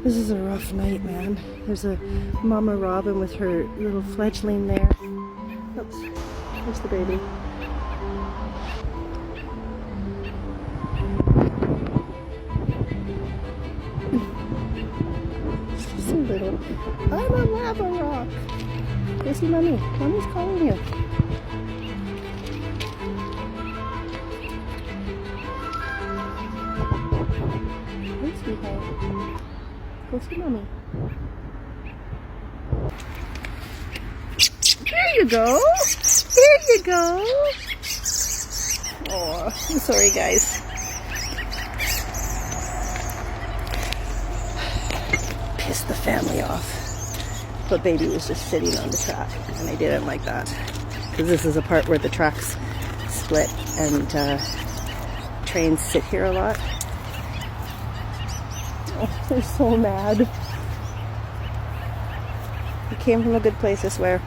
This is a rough night, man. There's a mama robin with her little fledgling there. Oops, there's the baby. So little. I'm a lava rock. Go see mommy. Mommy's calling you. Hey, sweetheart. Go see mommy. There you go. There you go. Oh, I'm sorry, guys. Pissed the family off. But baby was just sitting on the track, and I didn't like that because this is a part where the tracks split and trains sit here a lot. Oh, they're so mad. We came from a good place, I swear.